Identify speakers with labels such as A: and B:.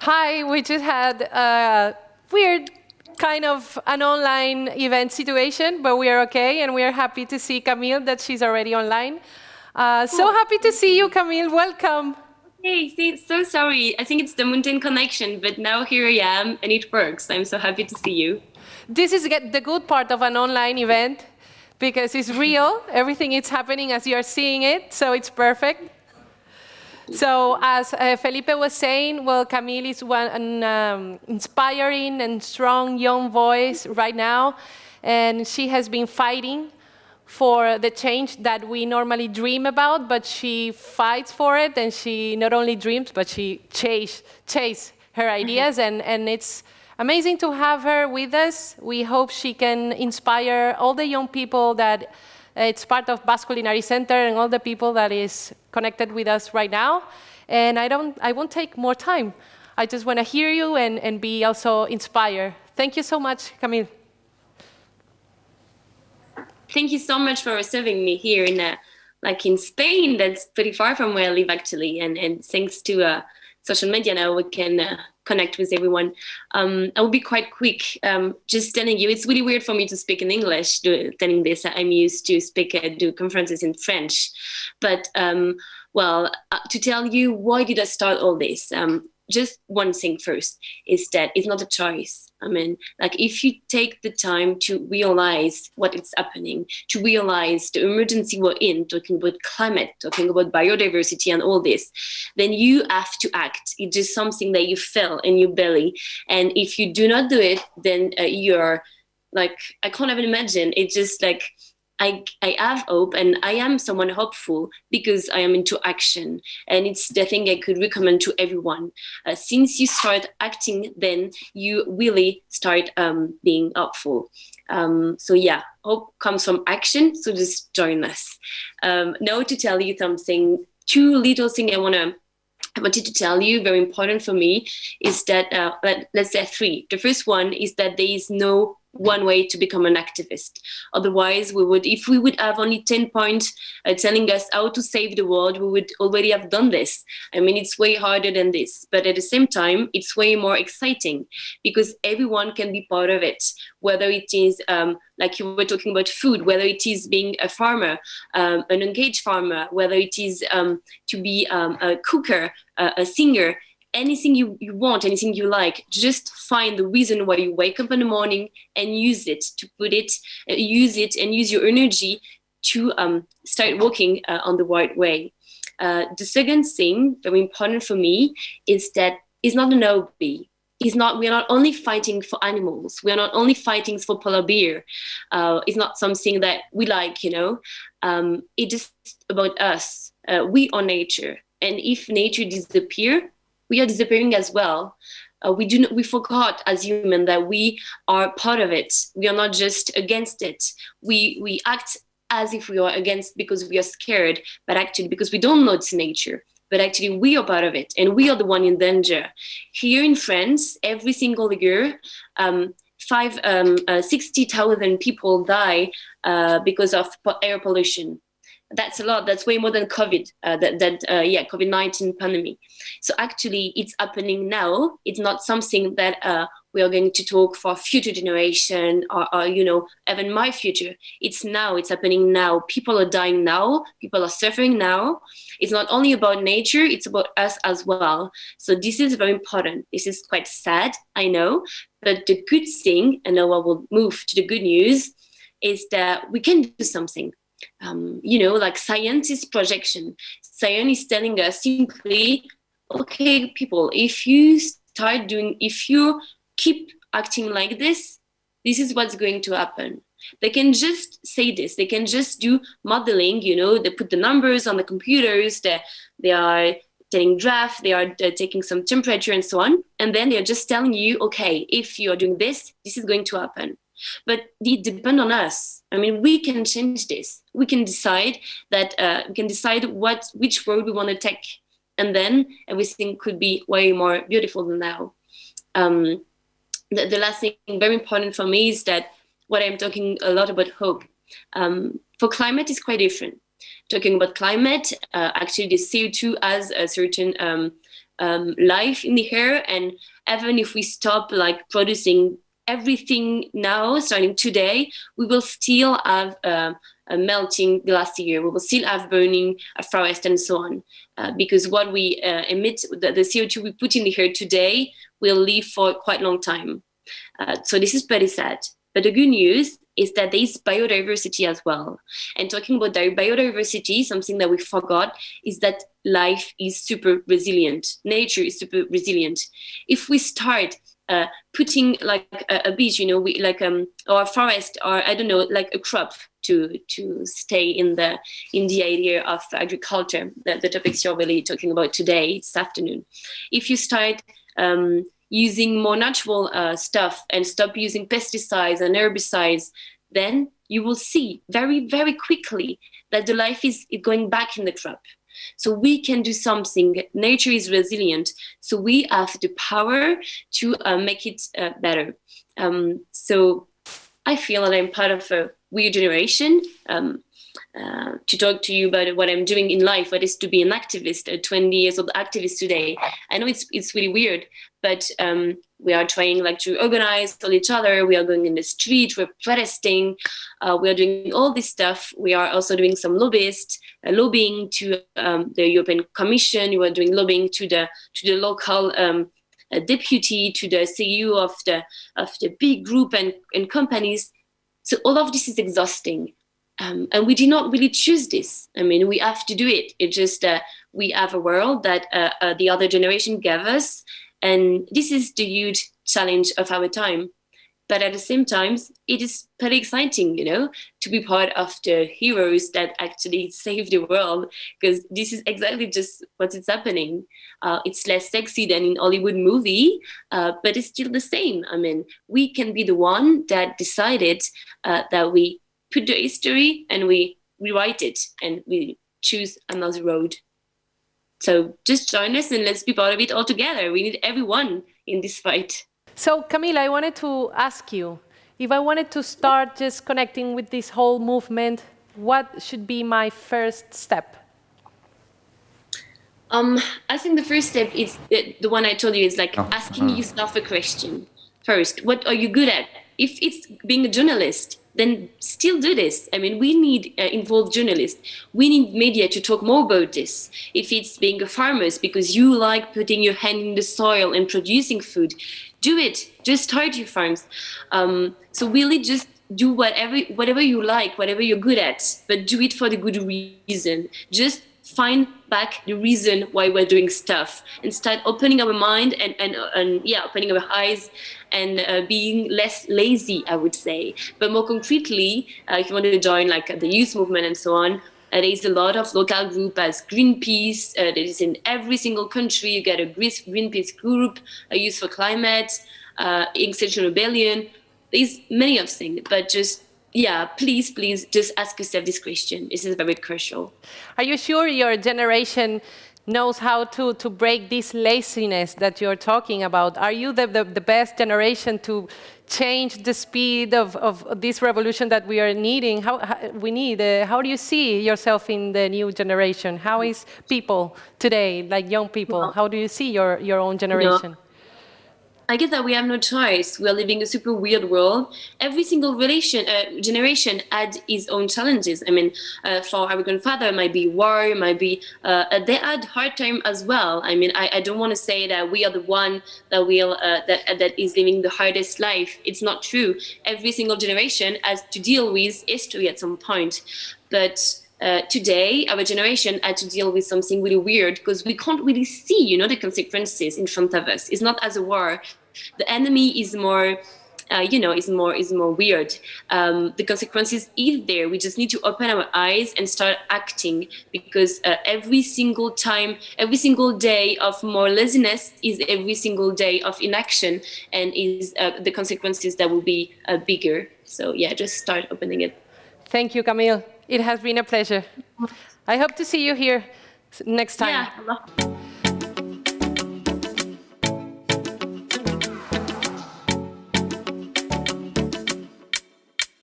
A: Hi, we just had a weird kind of an online event situation, but we are okay, and we are happy to see Camille, that she's already online. So happy to see you, Camille. Welcome.
B: Hey, see, so sorry. I think it's the mountain connection, but now here I am, and it works. I'm so happy to see you.
A: This is the good part of an online event, because it's real. Everything is happening as you are seeing it, so it's perfect. So as Felipe was saying, well, Camille is an inspiring and strong young voice right now, and she has been fighting for the change that we normally dream about, but she fights for it, and she not only dreams, but she chase her ideas, and it's amazing to have her with us. We hope she can inspire all the young people that it's part of Basque Culinary Center and all the people that is connected with us right now. And I won't take more time. I just want to hear you and be also inspired. Thank you so much, Camille.
B: Thank you so much for receiving me here in Spain. That's pretty far from where I live, actually. And thanks to social media now, we can connect with everyone. I will be quite quick. Just telling you, it's really weird for me to speak in English, telling this. I'm used to do conferences in French. But, to tell you, why did I start all this? Just one thing first, is that it's not a choice. I mean, like, if you take the time to realize what is happening, to realize the emergency we're in, talking about climate, talking about biodiversity and all this, then you have to act. It's just something that you feel in your belly. And if you do not do it, then you're like, I can't even imagine. It's just like, I have hope, and I am someone hopeful because I am into action, and it's the thing I could recommend to everyone. Since you start acting, then you really start being hopeful. So yeah, hope comes from action, so just join us. Now to tell you something, two little things I wanted to tell you, very important for me, is that, let's say three. The first one is that there is no one way to become an activist. Otherwise, if we would have only 10 points telling us how to save the world, we would already have done this. I mean, it's way harder than this. But at the same time, it's way more exciting because everyone can be part of it, whether it is, like you were talking about food, whether it is being a farmer, an engaged farmer, whether it is to be a cooker, a singer, anything you want, anything you like, just find the reason why you wake up in the morning and use it and use your energy to start working on the right way. The second thing, very important for me, is that it's not an hobby. We are not only fighting for animals. We are not only fighting for polar bear. It's not something that we like, it's just about us. We are nature. And if nature disappears, we are disappearing as well. We forgot as human that we are part of it. We are not just against it. We act as if we are against because we are scared, but actually because we don't know it's nature. But actually we are part of it, and we are the one in danger. Here in France, every single year, 60,000 people die because of air pollution. That's a lot. That's way more than COVID. COVID-19 pandemic. So actually, it's happening now. It's not something that we are going to talk for future generation or even my future. It's now. It's happening now. People are dying now. People are suffering now. It's not only about nature. It's about us as well. So this is very important. This is quite sad, I know. But the good thing, and now I will move to the good news, is that we can do something. Like science is projection. Science is telling us simply, okay, people, if you keep acting like this is what's going to happen. They can just say this. They can just do modeling, they put the numbers on the computers, they are taking draft, they are taking some temperature and so on. And then they're just telling you, okay, if you're doing this is going to happen. But it depends on us. I mean, we can change this. We can decide which road we want to take, and then everything could be way more beautiful than now. The last thing, very important for me, is that what I'm talking a lot about hope. For climate is quite different. Talking about climate, actually the CO2 has a certain life in the air. And even if we stop like producing everything now, starting today, we will still have a melting glacier. We will still have burning a forest and so on, because what we emit, the CO2 we put in the air today, will live for quite a long time. So this is pretty sad. But the good news is that there is biodiversity as well. And talking about biodiversity, something that we forgot is that life is super resilient. Nature is super resilient. If we start putting like a beach, you know, or a forest, or I don't know, like a crop to stay in the idea of agriculture, the topics you're really talking about today, this afternoon. If you start using more natural stuff and stop using pesticides and herbicides, then you will see very, very quickly that the life is going back in the crop. So we can do something. Nature is resilient. So we have the power to make it better. So I feel that I'm part of a weird generation. To talk to you about what I'm doing in life, what is to be an activist, a 20 years old activist today. I know it's really weird, but we are trying like to organize all each other. We are going in the street, we're protesting, we are doing all this stuff. We are also doing some lobbying to the European Commission. We are doing lobbying to the local deputy, to the CEO of the big group and companies. So all of this is exhausting. And we did not really choose this. I mean, we have to do it. It's just we have a world that the other generation gave us. And this is the huge challenge of our time. But at the same time, it is pretty exciting, you know, to be part of the heroes that actually save the world, because this is exactly just what is happening. It's less sexy than in Hollywood movie, but it's still the same. I mean, we can be the one that decided that we put the history and we rewrite it and we choose another road. So just join us and let's be part of it all together. We need everyone in this fight.
A: So Camille, I wanted to ask you, if I wanted to start just connecting with this whole movement, what should be my first step?
B: I think the first step is the one I told you, is like asking yourself a question first. What are you good at? If it's being a journalist, then still do this. I mean, we need involved journalists. We need media to talk more about this. If it's being a farmer because you like putting your hand in the soil and producing food, do it. Just start your farms. So really just do whatever you like, whatever you're good at, but do it for the good reason. Just find back the reason why we're doing stuff and start opening our mind and opening our eyes and being less lazy, I would say. But more concretely, if you want to join like the youth movement and so on, there is a lot of local group as Greenpeace. That is in every single country. You get a Greenpeace group, a Youth for Climate, Extinction Rebellion. There's many of things, but just please just ask yourself this question. This is very crucial.
A: Are you sure your generation knows how to break this laziness that you're talking about? Are you the best generation to change the speed of this revolution that we are needing? How do you see yourself in the new generation? How is people today, like young people? How do you see your own generation?
B: I guess that we have no choice. We are living a super weird world. Every single generation had its own challenges. I mean, for our grandfather, it might be war, it might be they had hard time as well. I mean, I don't want to say that we are the one that that is living the hardest life. It's not true. Every single generation has to deal with history at some point, but today, our generation had to deal with something really weird because we can't really see, the consequences in front of us. It's not as a war. The enemy is more, is more weird. The consequences is there. We just need to open our eyes and start acting, because every single day of more laziness is every single day of inaction, and is the consequences that will be bigger. So just start opening it.
A: Thank you, Camille. It has been a pleasure. I hope to see you here next time.
B: Yeah.